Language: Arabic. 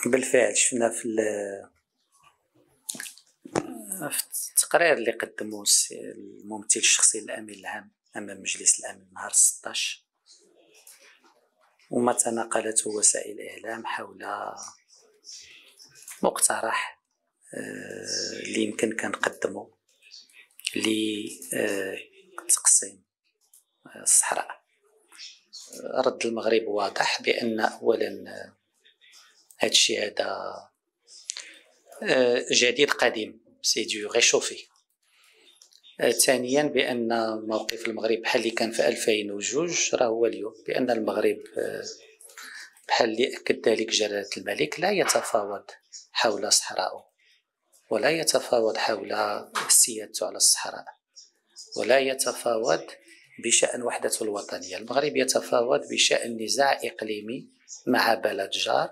بالفعل شفنا في التقرير اللي قدمه الممثل الشخصي للأمين العام أمام مجلس الأمن نهار 16 وما تناقلته وسائل الإعلام حول مقترح اللي يمكن كنقدمه لتقسيم الصحراء. رد المغرب واضح بأن أولا هذا الشيء هذا جديد قديم سي دو غيشوفي. ثانيا بأن موقف المغرب بحال اللي كان في 2002 راه هو اليوم، بأن المغرب بحال اللي أكد ذلك جلالة الملك لا يتفاوض حول صحراءه، ولا يتفاوض حول سيادته على الصحراء، ولا يتفاوض بشأن وحدته الوطنية. المغرب يتفاوض بشأن نزاع إقليمي مع بلد جار